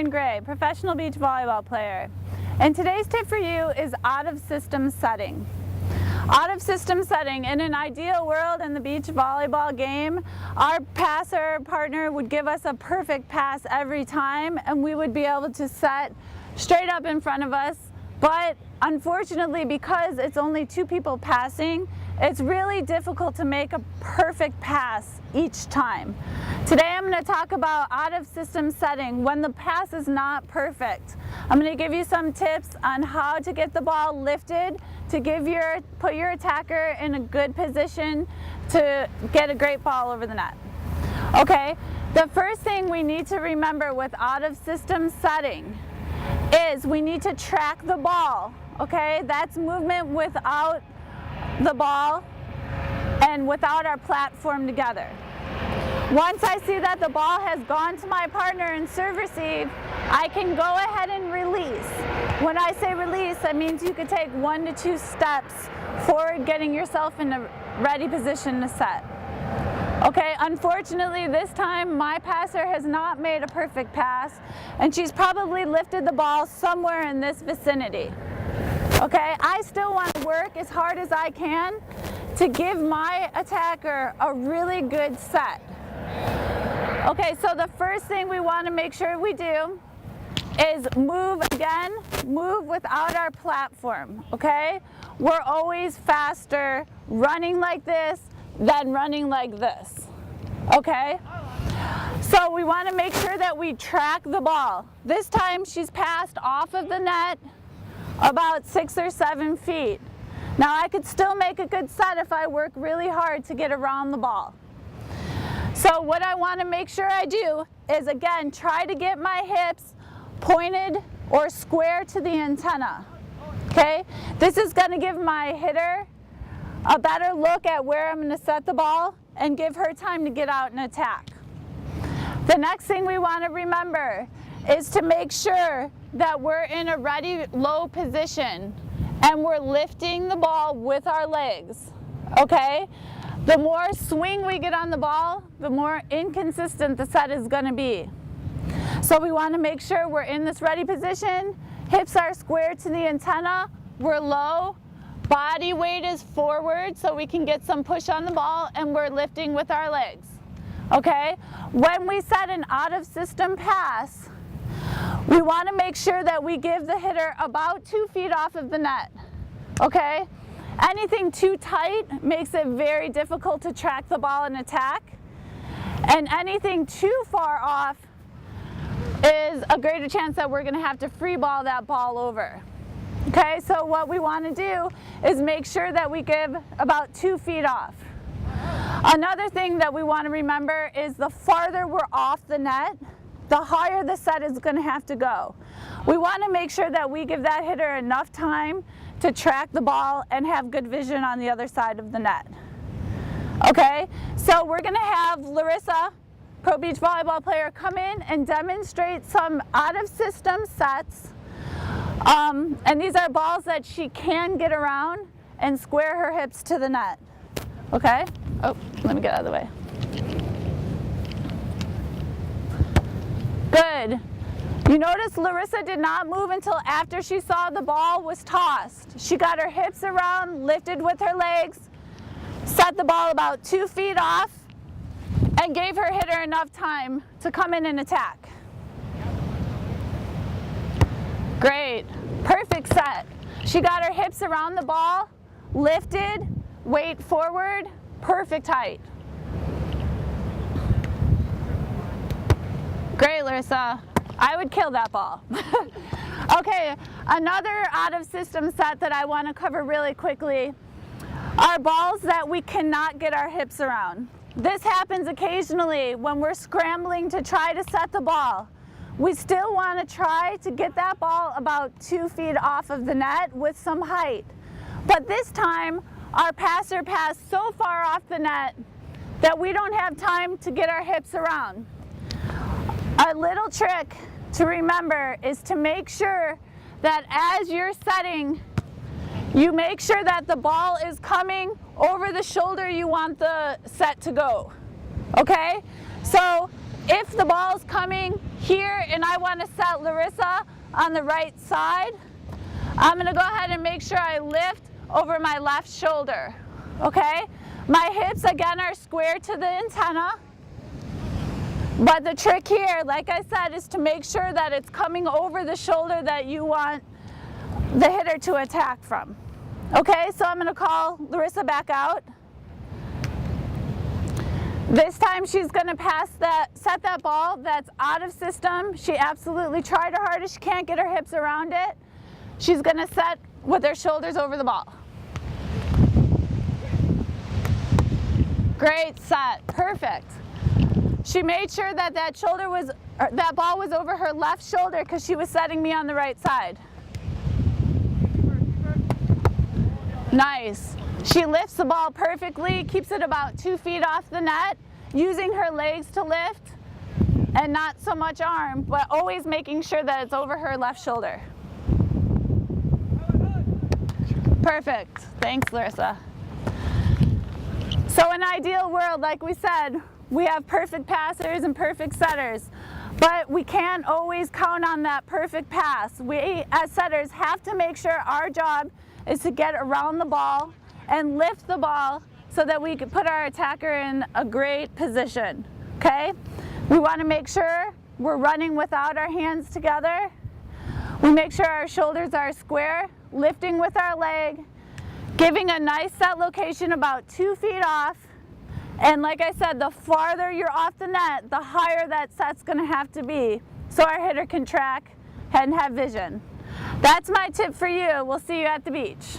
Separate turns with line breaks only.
Erin Gray, professional beach volleyball player. And today's tip for you is out of system setting. Out of system setting, in an ideal world in the beach volleyball game, our passer partner would give us a perfect pass every time and we would be able to set straight up in front of us. But unfortunately, because it's only two people passing, it's really difficult to make a perfect pass each time. Today I'm going to talk about out of system setting when the pass is not perfect. I'm going to give you some tips on how to get the ball lifted to put your attacker in a good position to get a great ball over the net. Okay, the first thing we need to remember with out of system setting is we need to track the ball. Okay, that's movement without the ball and without our platform together. Once I see that the ball has gone to my partner in serve receive, I can go ahead and release. When I say release, that means you could take 1 to 2 steps forward, getting yourself in a ready position to set. Okay, unfortunately this time my passer has not made a perfect pass and she's probably lifted the ball somewhere in this vicinity. Okay, I still want to work as hard as I can to give my attacker a really good set. Okay, so the first thing we want to make sure we do is move without our platform, okay? We're always faster running like this than running like this, okay? So we want to make sure that we track the ball. This time she's passed off of the net about 6 or 7 feet. Now I could still make a good set if I work really hard to get around the ball. So what I want to make sure I do is, again, try to get my hips pointed or square to the antenna. Okay? This is going to give my hitter a better look at where I'm going to set the ball and give her time to get out and attack. The next thing we want to remember is to make sure that we're in a ready low position and we're lifting the ball with our legs. Okay? The more swing we get on the ball, the more inconsistent the set is going to be. So we want to make sure we're in this ready position, hips are square to the antenna, we're low, body weight is forward so we can get some push on the ball, and we're lifting with our legs. Okay? When we set an out of system pass, we want to make sure that we give the hitter about 2 feet off of the net. Okay? Anything too tight makes it very difficult to track the ball and attack. And anything too far off is a greater chance that we're going to have to free ball that ball over. Okay, so what we want to do is make sure that we give about 2 feet off. Another thing that we want to remember is the farther we're off the net, the higher the set is going to have to go. We want to make sure that we give that hitter enough time to track the ball and have good vision on the other side of the net. Okay, so we're going to have Larissa, pro beach volleyball player, come in and demonstrate some out of system sets. And these are balls that she can get around and square her hips to the net. Okay? Oh, let me get out of the way. Good. You notice Larissa did not move until after she saw the ball was tossed. She got her hips around, lifted with her legs, set the ball about 2 feet off, and gave her hitter enough time to come in and attack. Great. Perfect set. She got her hips around the ball, lifted, weight forward, perfect height. Great, Larissa. I would kill that ball. Okay, another out of system set that I want to cover really quickly are balls that we cannot get our hips around. This happens occasionally when we're scrambling to try to set the ball. We still want to try to get that ball about 2 feet off of the net with some height. But this time, our passer passed so far off the net that we don't have time to get our hips around. A little trick to remember is to make sure that as you're setting, you make sure that the ball is coming over the shoulder you want the set to go. Okay? So if the ball's coming here and I want to set Larissa on the right side, I'm going to go ahead and make sure I lift over my left shoulder, okay? My hips, again, are square to the antenna. But the trick here, like I said, is to make sure that it's coming over the shoulder that you want the hitter to attack from. Okay, so I'm going to call Larissa back out. This time she's going to set that ball that's out of system. She absolutely tried her hardest. She can't get her hips around it. She's going to set with her shoulders over the ball. Great set, perfect. She made sure that that ball was over her left shoulder because she was setting me on the right side. Nice. She lifts the ball perfectly, keeps it about 2 feet off the net, using her legs to lift and not so much arm, but always making sure that it's over her left shoulder. Perfect. Thanks, Larissa. So in an ideal world, like we said, we have perfect passers and perfect setters, but we can't always count on that perfect pass. We, as setters, have to make sure our job is to get around the ball and lift the ball so that we can put our attacker in a great position, okay? We want to make sure we're running without our hands together. We make sure our shoulders are square, lifting with our leg, giving a nice set location about 2 feet off. And like I said, the farther you're off the net, the higher that set's going to have to be so our hitter can track and have vision. That's my tip for you. We'll see you at the beach.